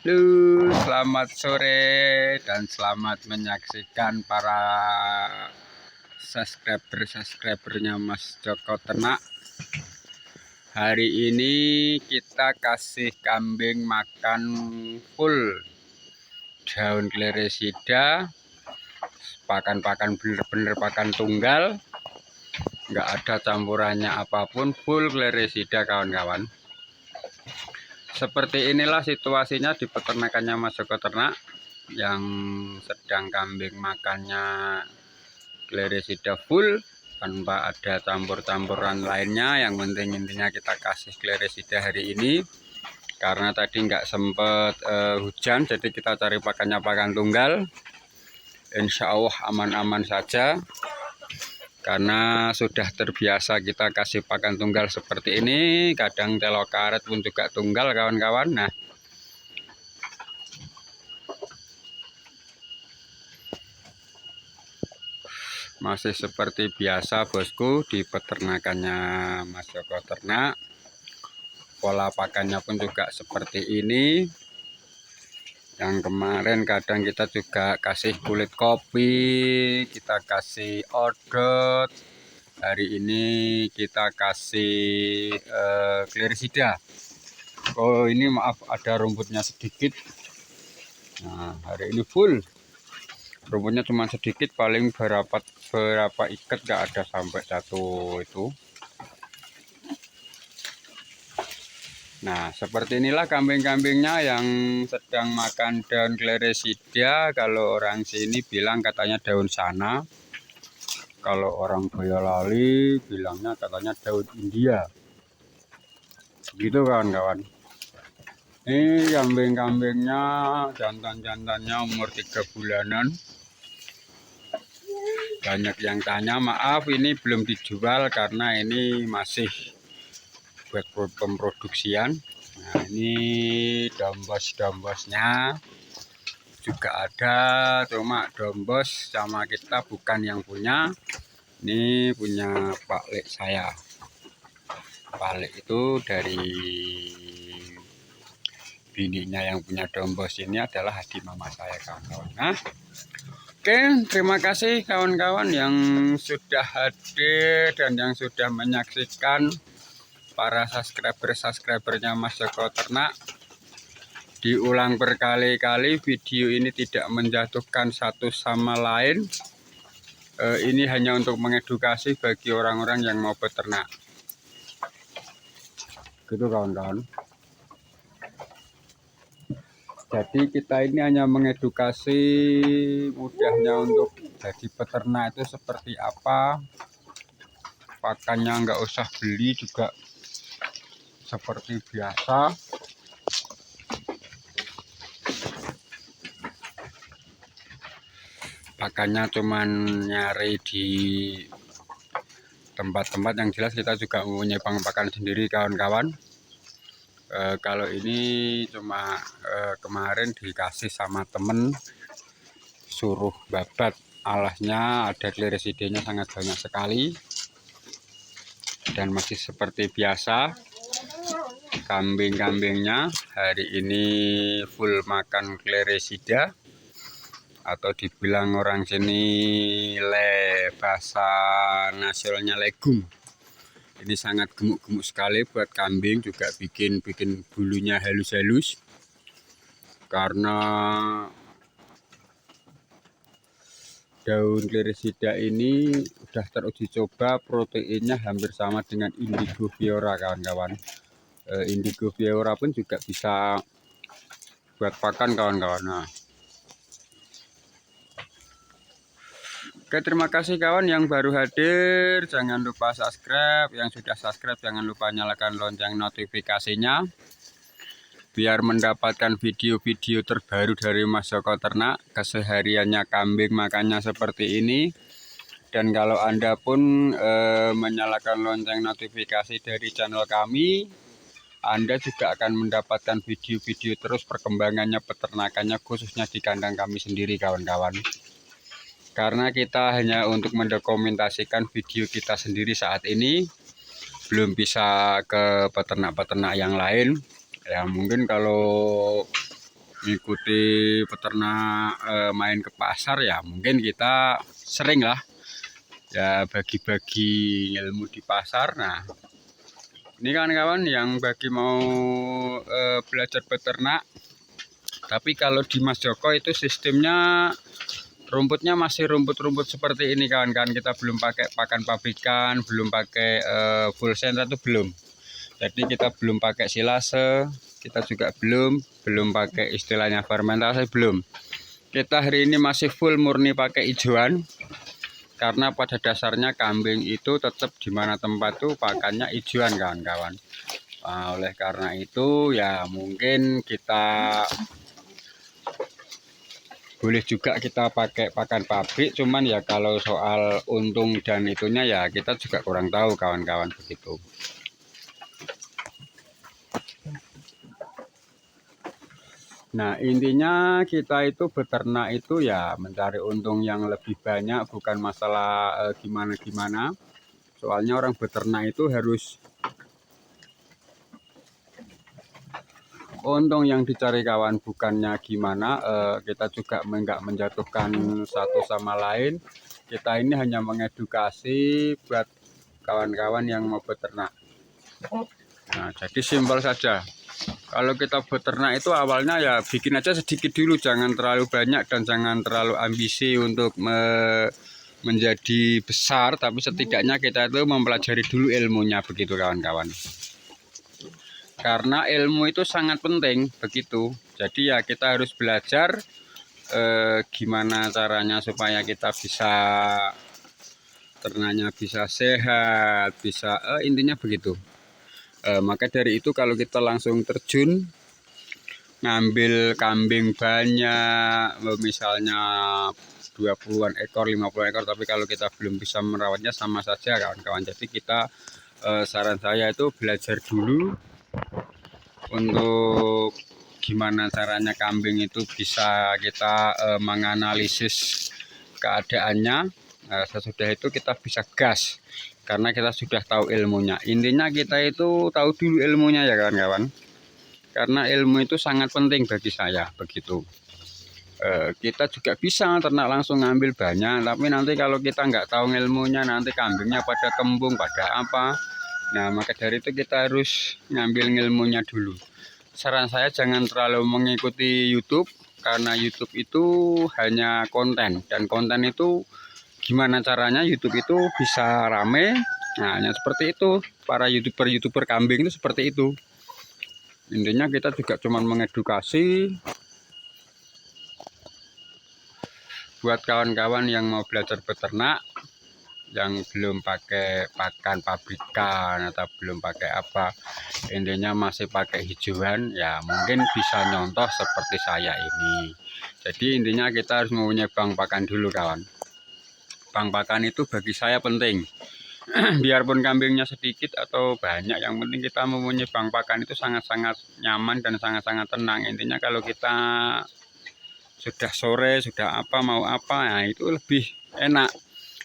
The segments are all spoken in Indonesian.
Halo, selamat sore dan selamat menyaksikan para subscribernya Mas Joko Ternak. Hari ini kita kasih kambing makan full daun kleresida, pakan-pakan bener-bener pakan tunggal, nggak ada campurannya apapun, full kleresida kawan-kawan. Seperti inilah situasinya di peternakannya Mas Joko Ternak yang sedang kambing makannya kleresida full tanpa ada campur-campuran lainnya. Yang penting intinya kita kasih kleresida hari ini karena tadi nggak sempet hujan, jadi kita cari pakannya pakan tunggal. Insya Allah aman-aman saja karena sudah terbiasa kita kasih pakan tunggal seperti ini. Kadang telok karet pun juga tunggal kawan-kawan. Nah, masih seperti biasa bosku di peternakannya Mas Joko Ternak. Pola pakannya pun juga seperti ini. Yang kemarin kadang kita juga kasih kulit kopi, kita kasih odot. Hari ini kita kasih kleresida. Oh, ini maaf ada rumputnya sedikit. Nah, hari ini full. Rumputnya cuma sedikit, paling berapa ikat, nggak ada sampai satu itu. Nah, seperti inilah kambing-kambingnya yang sedang makan daun kleresida. Kalau orang sini bilang katanya daun sana. Kalau orang Boyolali bilangnya katanya daun India. Gitu kawan-kawan. Ini kambing-kambingnya, jantan-jantannya umur 3 bulanan. Banyak yang tanya, maaf ini belum dijual karena ini masih buat pemproduksian. Nah, ini dombos-dombosnya juga ada, cuma dombos sama kita bukan yang punya. Ini punya Pak Lek saya. Pak Lek itu dari bininya yang punya dombos ini adalah adik mama saya kawan-kawan. Nah, oke, terima kasih kawan-kawan yang sudah hadir dan yang sudah menyaksikan. Para subscribernya Mas Joko Ternak. Diulang berkali-kali, video ini tidak menjatuhkan satu sama lain. Ini hanya untuk mengedukasi bagi orang-orang yang mau beternak. Gitu kawan-kawan. Jadi kita ini hanya mengedukasi, mudahnya untuk jadi peternak itu seperti apa. Pakannya nggak usah beli juga seperti biasa. Pakannya cuman nyari di tempat-tempat yang jelas. Kita juga mempunyai pakan sendiri kawan-kawan. Kalau ini cuma kemarin dikasih sama temen, suruh babat. Alasnya ada kleresidanya sangat banyak sekali. Dan masih seperti biasa, kambing-kambingnya hari ini full makan kleresida, atau dibilang orang sini bahasa nasionalnya legum. Ini sangat gemuk-gemuk sekali buat kambing, juga bikin bulunya halus-halus. Karena daun kleresida ini sudah teruji coba, proteinnya hampir sama dengan indigo fiora kawan-kawan. Indigo fiora pun juga bisa buat pakan kawan-kawan. Nah, oke, terima kasih kawan yang baru hadir. Jangan lupa subscribe. Yang sudah subscribe jangan lupa nyalakan lonceng notifikasinya, biar mendapatkan video-video terbaru dari Mas Joko Ternak. Kesehariannya kambing makannya seperti ini. Dan kalau Anda pun menyalakan lonceng notifikasi dari channel kami, Anda juga akan mendapatkan video-video terus perkembangannya peternakannya, khususnya di kandang kami sendiri kawan-kawan. Karena kita hanya untuk mendokumentasikan video kita sendiri saat ini, belum bisa ke peternak-peternak yang lain. Ya mungkin kalau mengikuti peternak main ke pasar, ya mungkin kita sering lah ya bagi-bagi ilmu di pasar. Nah, ini kawan-kawan yang bagi mau belajar beternak. Tapi kalau di Mas Joko itu sistemnya rumputnya masih rumput-rumput seperti ini kawan-kawan. Kita belum pakai pakan pabrikan, belum pakai full sentra, itu belum. Jadi kita belum pakai silase, kita juga belum pakai istilahnya fermentasi, belum. Kita hari ini masih full murni pakai hijauan. Karena pada dasarnya kambing itu tetap di mana tempat tuh pakannya hijauan kawan-kawan. Nah, oleh karena itu ya mungkin kita boleh juga kita pakai pakan pabrik, cuman ya kalau soal untung dan itunya ya kita juga kurang tahu kawan-kawan begitu. Nah, intinya kita itu beternak itu ya mencari untung yang lebih banyak, bukan masalah gimana-gimana. Soalnya orang beternak itu harus untung yang dicari kawan, bukannya gimana. Kita juga nggak menjatuhkan satu sama lain. Kita ini hanya mengedukasi buat kawan-kawan yang mau beternak. Nah, jadi simpel saja. Kalau kita beternak itu awalnya ya bikin aja sedikit dulu, jangan terlalu banyak dan jangan terlalu ambisi untuk menjadi besar. Tapi setidaknya kita itu mempelajari dulu ilmunya begitu kawan-kawan. Karena ilmu itu sangat penting begitu. Jadi ya kita harus belajar gimana caranya supaya kita bisa ternaknya bisa sehat, bisa intinya begitu. Maka dari itu kalau kita langsung terjun ngambil kambing banyak, misalnya 20-an ekor, 50 ekor, tapi kalau kita belum bisa merawatnya sama saja kawan-kawan. Jadi kita saran saya itu belajar dulu untuk gimana caranya kambing itu bisa kita menganalisis keadaannya. Sesudah itu kita bisa gas karena kita sudah tahu ilmunya. Intinya kita itu tahu dulu ilmunya ya kawan-kawan, karena ilmu itu sangat penting bagi saya begitu. Kita juga bisa ternak langsung ngambil banyak, tapi nanti kalau kita nggak tahu ilmunya, nanti kambingnya pada kembung, pada apa. Nah, maka dari itu kita harus ngambil ilmunya dulu. Saran saya jangan terlalu mengikuti YouTube, karena YouTube itu hanya konten, dan konten itu gimana caranya YouTube itu bisa rame. Nah, hanya seperti itu. Para YouTuber kambing itu seperti itu. Intinya kita juga cuma mengedukasi buat kawan-kawan yang mau belajar beternak, yang belum pakai pakan pabrikan atau belum pakai apa, intinya masih pakai hijauan, ya mungkin bisa nyontoh seperti saya ini. Jadi intinya kita harus mempunyai bank pakan dulu kawan. Bank pakan itu bagi saya penting. Biarpun kambingnya sedikit atau banyak, yang penting kita mempunyai bank pakan itu sangat-sangat nyaman dan sangat-sangat tenang. Intinya kalau kita sudah sore, sudah apa, mau apa, nah itu lebih enak.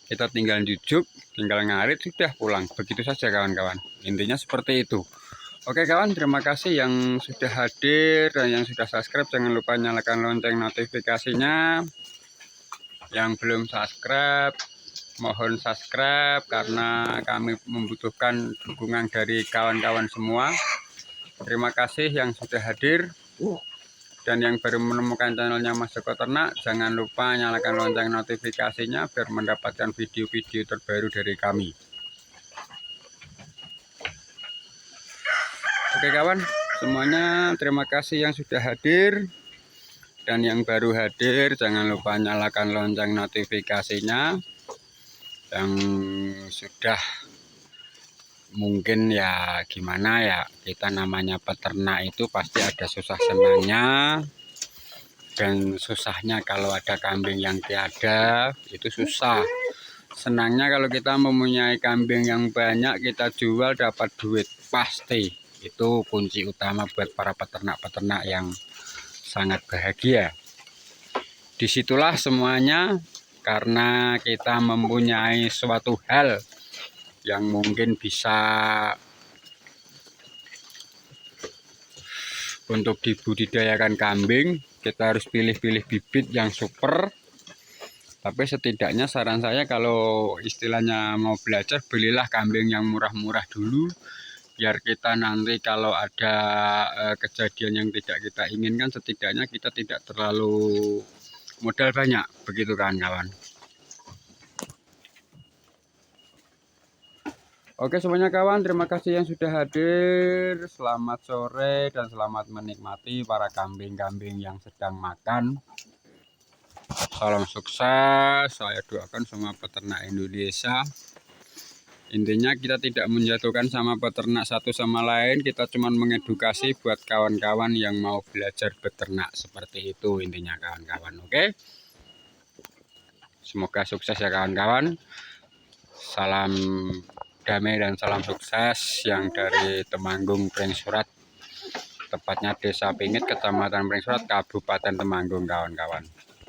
Kita tinggal jujuk, tinggal ngarit, sudah pulang. Begitu saja kawan-kawan. Intinya seperti itu. Oke kawan, terima kasih yang sudah hadir dan yang sudah subscribe. Jangan lupa nyalakan lonceng notifikasinya. Yang belum subscribe, mohon subscribe karena kami membutuhkan dukungan dari kawan-kawan semua. Terima kasih yang sudah hadir. Dan yang baru menemukan channelnya Mas Joko Ternak, jangan lupa nyalakan lonceng notifikasinya biar mendapatkan video-video terbaru dari kami. Oke kawan, semuanya terima kasih yang sudah hadir. Dan yang baru hadir, jangan lupa nyalakan lonceng notifikasinya. Yang sudah mungkin ya gimana ya, kita namanya peternak itu pasti ada susah senangnya. Dan susahnya kalau ada kambing yang tiada itu susah. Senangnya kalau kita mempunyai kambing yang banyak, kita jual dapat duit pasti. Itu kunci utama buat para peternak-peternak yang sangat bahagia. Disitulah semuanya, karena kita mempunyai suatu hal yang mungkin bisa untuk dibudidayakan kambing kita harus pilih-pilih bibit yang super. Tapi setidaknya saran saya kalau istilahnya mau belajar, belilah kambing yang murah-murah dulu, biar kita nanti kalau ada kejadian yang tidak kita inginkan, setidaknya kita tidak terlalu modal banyak, begitu kawan-kawan. Oke semuanya kawan, terima kasih yang sudah hadir. Selamat sore dan selamat menikmati para kambing-kambing yang sedang makan. Salam sukses, saya doakan semua peternak Indonesia. Intinya kita tidak menjatuhkan sama peternak satu sama lain, kita cuma mengedukasi buat kawan-kawan yang mau belajar beternak seperti itu intinya kawan-kawan. Oke, semoga sukses ya kawan-kawan. Salam damai dan salam sukses yang dari Temanggung Pringsurat, tepatnya Desa Pingit, Kecamatan Pringsurat, Kabupaten Temanggung kawan-kawan.